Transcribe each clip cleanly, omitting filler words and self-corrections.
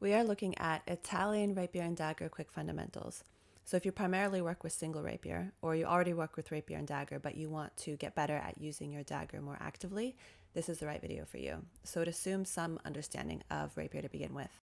We are looking at Italian Rapier and Dagger quick fundamentals. So if you primarily work with single rapier, or you already work with rapier and dagger, but you want to get better at using your dagger more actively, this is the right video for you. So it assumes some understanding of rapier to begin with.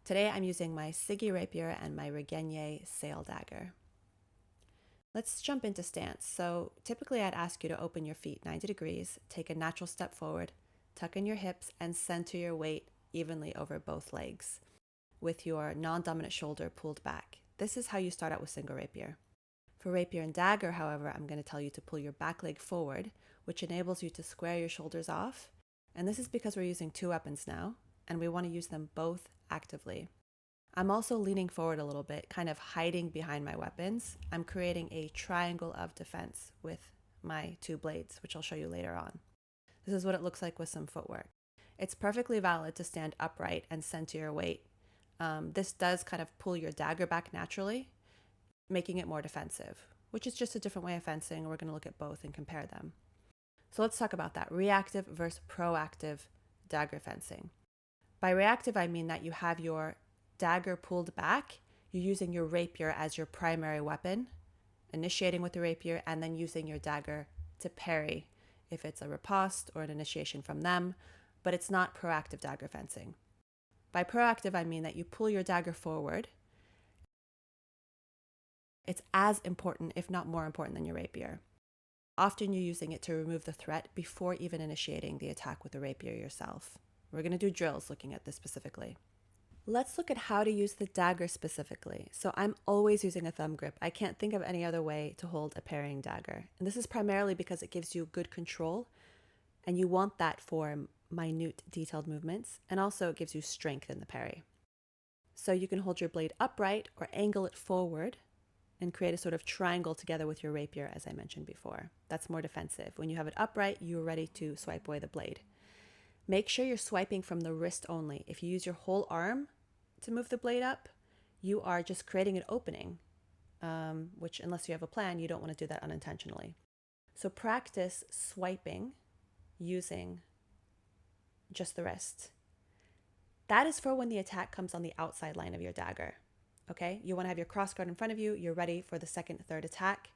Today I'm using my Sigi rapier and my Regenier sail dagger. Let's jump into stance. So typically I'd ask you to open your feet 90 degrees, take a natural step forward, tuck in your hips, and center your weight evenly over both legs with your non-dominant shoulder pulled back. This is how you start out with single rapier. For rapier and dagger, however, I'm going to tell you to pull your back leg forward, which enables you to square your shoulders off. And this is because we're using two weapons now, and we want to use them both actively. I'm also leaning forward a little bit, kind of hiding behind my weapons. I'm creating a triangle of defense with my two blades, which I'll show you later on. This is what it looks like with some footwork. It's perfectly valid to stand upright and center your weight. This does kind of pull your dagger back naturally, making it more defensive, which is just a different way of fencing. We're going to look at both and compare them. So let's talk about that, reactive versus proactive dagger fencing. By reactive, I mean that you have your dagger pulled back, you're using your rapier as your primary weapon, initiating with the rapier, and then using your dagger to parry if it's a riposte or an initiation from them, but it's not proactive dagger fencing. By proactive, I mean that you pull your dagger forward. It's as important, if not more important, than your rapier. Often you're using it to remove the threat before even initiating the attack with the rapier yourself. We're going to do drills looking at this specifically. Let's look at how to use the dagger specifically. So I'm always using a thumb grip. I can't think of any other way to hold a parrying dagger. And this is primarily because it gives you good control, and you want that for minute detailed movements, and also it gives you strength in the parry. So you can hold your blade upright or angle it forward and create a sort of triangle together with your rapier, as I mentioned before. That's more defensive. When you have it upright, you're ready to swipe away the blade. Make sure you're swiping from the wrist only. If you use your whole arm to move the blade up, you are just creating an opening, which unless you have a plan, you don't want to do that unintentionally. So practice swiping using just the wrist. That is for when the attack comes on the outside line of your dagger. Okay, you want to have your crossguard in front of you. You're ready for the second, third attack.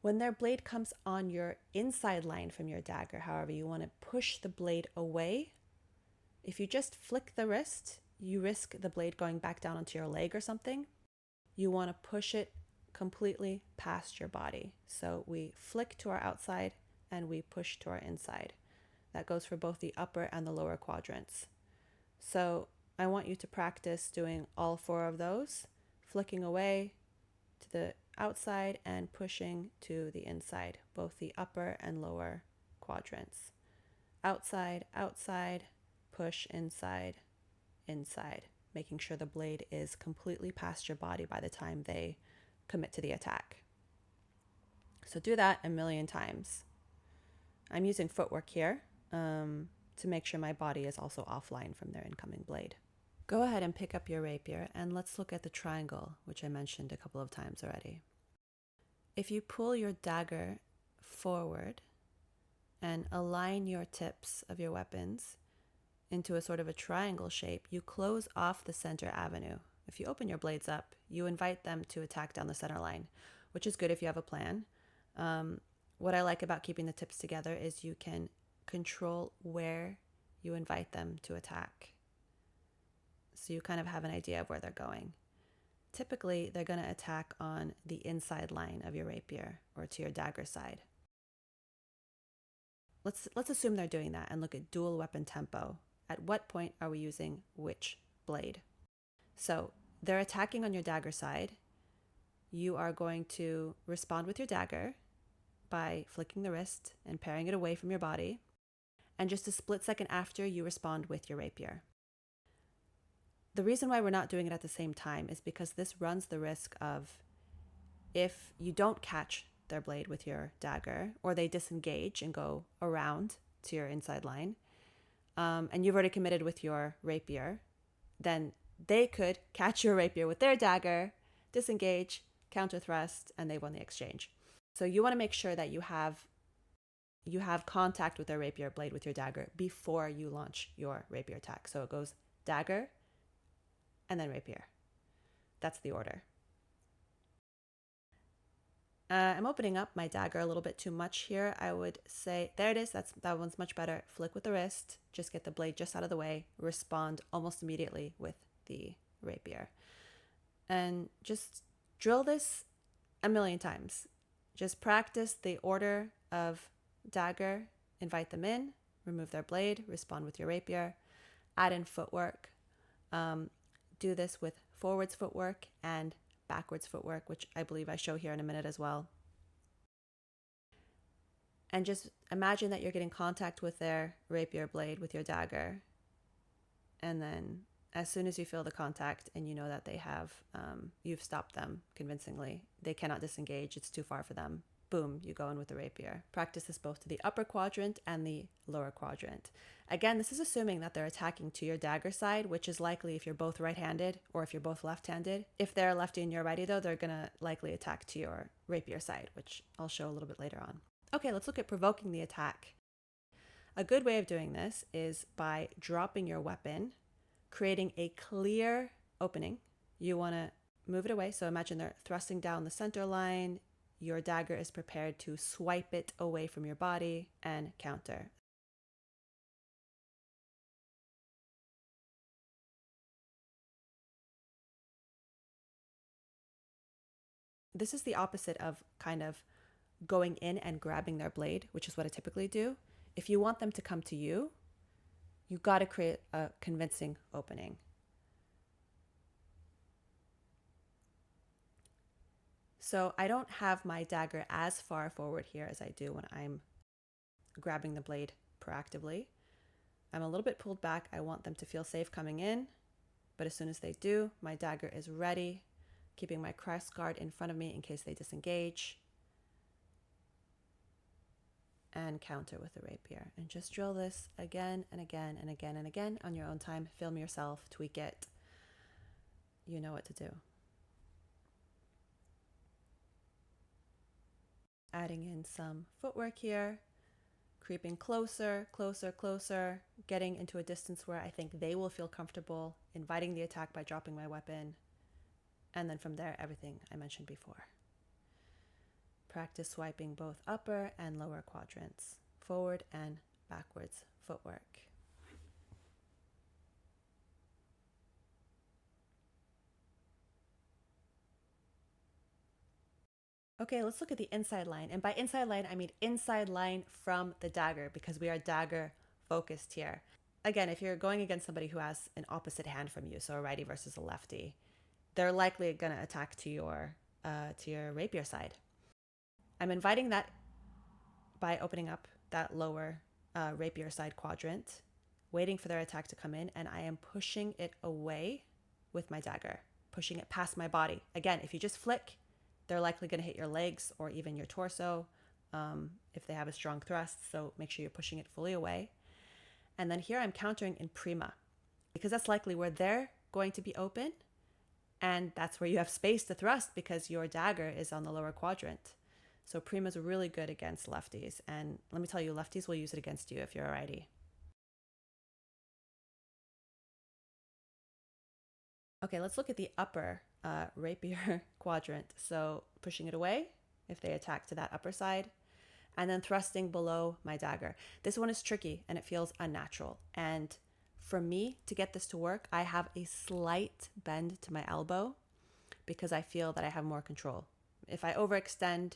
When their blade comes on your inside line from your dagger, however, you want to push the blade away. If you just flick the wrist, you risk the blade going back down onto your leg or something. You want to push it completely past your body. So we flick to our outside and we push to our inside. That goes for both the upper and the lower quadrants. So I want you to practice doing all four of those, flicking away to the outside and pushing to the inside, both the upper and lower quadrants. Outside, outside, push inside, inside, making sure the blade is completely past your body by the time they commit to the attack. So do that a million times. I'm using footwork here to make sure my body is also offline from their incoming blade. Go ahead and pick up your rapier and let's look at the triangle, which I mentioned a couple of times already. If you pull your dagger forward and align your tips of your weapons into a sort of a triangle shape, you close off the center avenue. If you open your blades up, you invite them to attack down the center line, which is good if you have a plan. What I like about keeping the tips together is you can control where you invite them to attack. So you kind of have an idea of where they're going. Typically, they're going to attack on the inside line of your rapier or to your dagger side. Let's assume they're doing that and look at dual weapon tempo. At what point are we using which blade? So they're attacking on your dagger side. You are going to respond with your dagger by flicking the wrist and parrying it away from your body. And just a split second after, you respond with your rapier. The reason why we're not doing it at the same time is because this runs the risk of, if you don't catch their blade with your dagger, or they disengage and go around to your inside line, and you've already committed with your rapier, then they could catch your rapier with their dagger, disengage, counter thrust, and they won the exchange. So you want to make sure that you have contact with their rapier blade with your dagger before you launch your rapier attack. So it goes dagger, and then rapier. That's the order. I'm opening up my dagger a little bit too much here. I would say, there it is. That one's much better. Flick with the wrist. Just get the blade just out of the way. Respond almost immediately with the rapier. And just drill this a million times. Just practice the order of dagger. Invite them in. Remove their blade. Respond with your rapier. Add in footwork. Do this with forwards footwork and backwards footwork, which I believe I show here in a minute as well. And just imagine that you're getting contact with their rapier blade with your dagger. And then as soon as you feel the contact and you know that they have, you've stopped them convincingly, they cannot disengage, it's too far for them, boom, you go in with the rapier. Practice this both to the upper quadrant and the lower quadrant. Again, this is assuming that they're attacking to your dagger side, which is likely if you're both right-handed or if you're both left-handed. If they're lefty and you're righty, though, they're going to likely attack to your rapier side, which I'll show a little bit later on. Okay, let's look at provoking the attack. A good way of doing this is by dropping your weapon, creating a clear opening. You want to move it away. So imagine they're thrusting down the center line. Your dagger is prepared to swipe it away from your body and counter. This is the opposite of kind of going in and grabbing their blade, which is what I typically do. If you want them to come to you, you got to create a convincing opening. So I don't have my dagger as far forward here as I do when I'm grabbing the blade proactively. I'm a little bit pulled back. I want them to feel safe coming in, but as soon as they do, my dagger is ready, keeping my cross guard in front of me in case they disengage, and counter with the rapier. And just drill this again and again and again and again on your own time. Film yourself, tweak it. You know what to do. Adding in some footwork here, creeping closer, closer, closer, getting into a distance where I think they will feel comfortable, inviting the attack by dropping my weapon, and then from there, everything I mentioned before. Practice swiping both upper and lower quadrants, forward and backwards footwork. Okay, let's look at the inside line. And by inside line, I mean inside line from the dagger, because we are dagger focused here. Again, if you're going against somebody who has an opposite hand from you, so a righty versus a lefty, they're likely going to attack to your rapier side. I'm inviting that by opening up that lower rapier side quadrant, waiting for their attack to come in, and I am pushing it away with my dagger, pushing it past my body. Again, if you just flick, they're likely going to hit your legs or even your torso if they have a strong thrust, so make sure you're pushing it fully away. And then here I'm countering in prima, because that's likely where they're going to be open, and that's where you have space to thrust because your dagger is on the lower quadrant. So prima is really good against lefties, and let me tell you, lefties will use it against you if you're a righty. Okay, let's look at the upper rapier quadrant. So pushing it away if they attack to that upper side, and then thrusting below my dagger. This one is tricky and it feels unnatural. And for me to get this to work, I have a slight bend to my elbow because I feel that I have more control. If I overextend,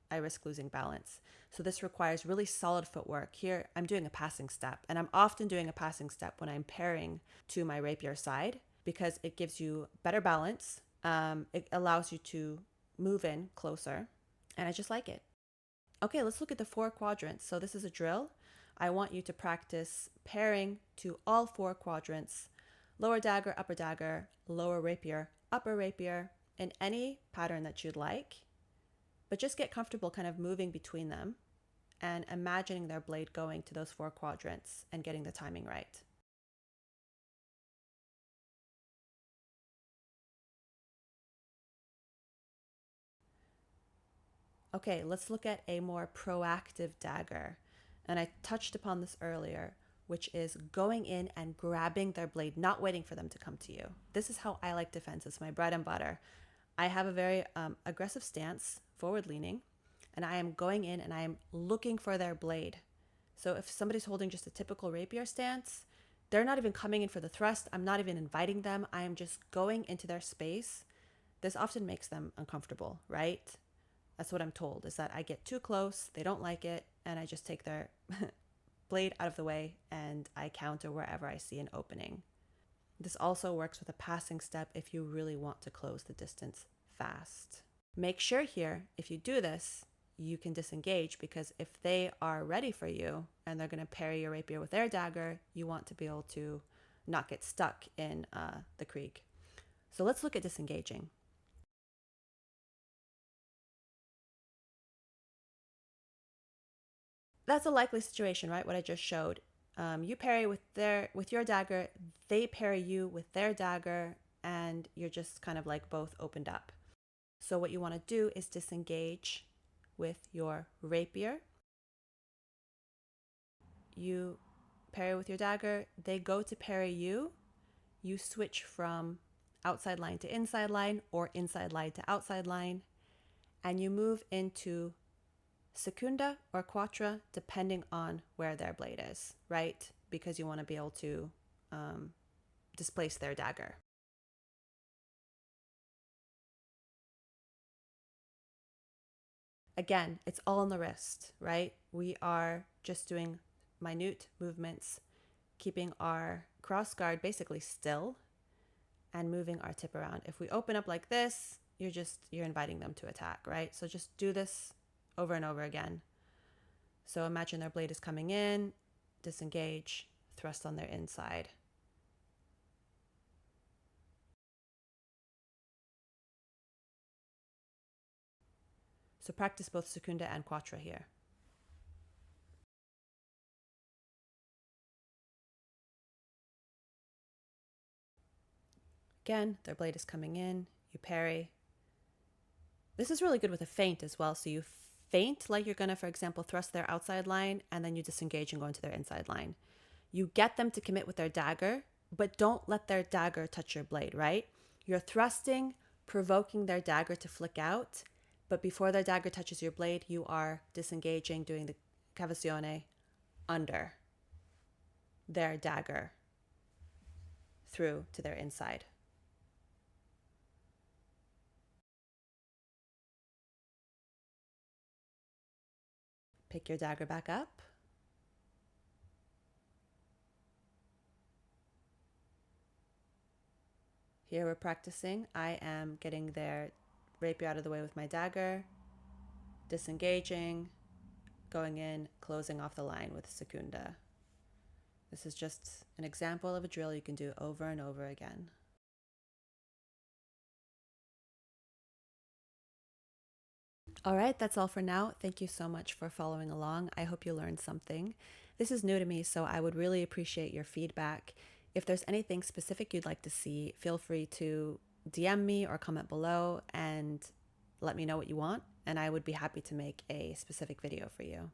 I risk losing balance. So this requires really solid footwork. Here, I'm doing a passing step, and I'm often doing a passing step when I'm pairing to my rapier side because it gives you better balance. It allows you to move in closer, and I just like it. Okay, let's look at the 4 quadrants. So this is a drill. I want you to practice pairing to all 4 quadrants: lower dagger, upper dagger, lower rapier, upper rapier, in any pattern that you'd like. But just get comfortable kind of moving between them and imagining their blade going to those 4 quadrants and getting the timing right. Okay, let's look at a more proactive dagger. And I touched upon this earlier. which is going in and grabbing their blade, not waiting for them to come to you. This is how I like defense. It's my bread and butter. I have a very aggressive stance, forward leaning, and I am going in and I am looking for their blade. So if somebody's holding just a typical rapier stance, they're not even coming in for the thrust. I'm not even inviting them. I am just going into their space. This often makes them uncomfortable, right? That's what I'm told, is that I get too close, they don't like it, and I just take their blade out of the way and I counter wherever I see an opening. This also works with a passing step if you really want to close the distance fast. Make sure here, if you do this, you can disengage, because if they are ready for you and they're going to parry your rapier with their dagger, you want to be able to not get stuck in the Krieg. So let's look at disengaging. That's a likely situation, right? What I just showed. You parry with your dagger, they parry you with their dagger, and you're just kind of like both opened up. So what you want to do is disengage with your rapier. You parry with your dagger, they go to parry you. You switch from outside line to inside line, or inside line to outside line, and you move into secunda or quattro, depending on where their blade is, right? Because you want to be able to displace their dagger. Again, it's all on the wrist, right? We are just doing minute movements, keeping our cross guard basically still and moving our tip around. If we open up like this, you're inviting them to attack, right? So just do this over and over again. So imagine their blade is coming in, disengage, thrust on their inside. So practice both secunda and quattro here. Again, their blade is coming in, you parry. This is really good with a feint as well. So you feint like you're gonna, for example, thrust their outside line, and then you disengage and go into their inside line. You get them to commit with their dagger, but don't let their dagger touch your blade, right? You're thrusting, provoking their dagger to flick out, but before their dagger touches your blade, you are disengaging, doing the cavazione under their dagger through to their inside. Pick your dagger back up. Here we're practicing. I am getting their rapier out of the way with my dagger, disengaging, going in, closing off the line with secunda. This is just an example of a drill you can do over and over again. All right, that's all for now. Thank you so much for following along. I hope you learned something. This is new to me, so I would really appreciate your feedback. If there's anything specific you'd like to see, feel free to DM me or comment below and let me know what you want, and I would be happy to make a specific video for you.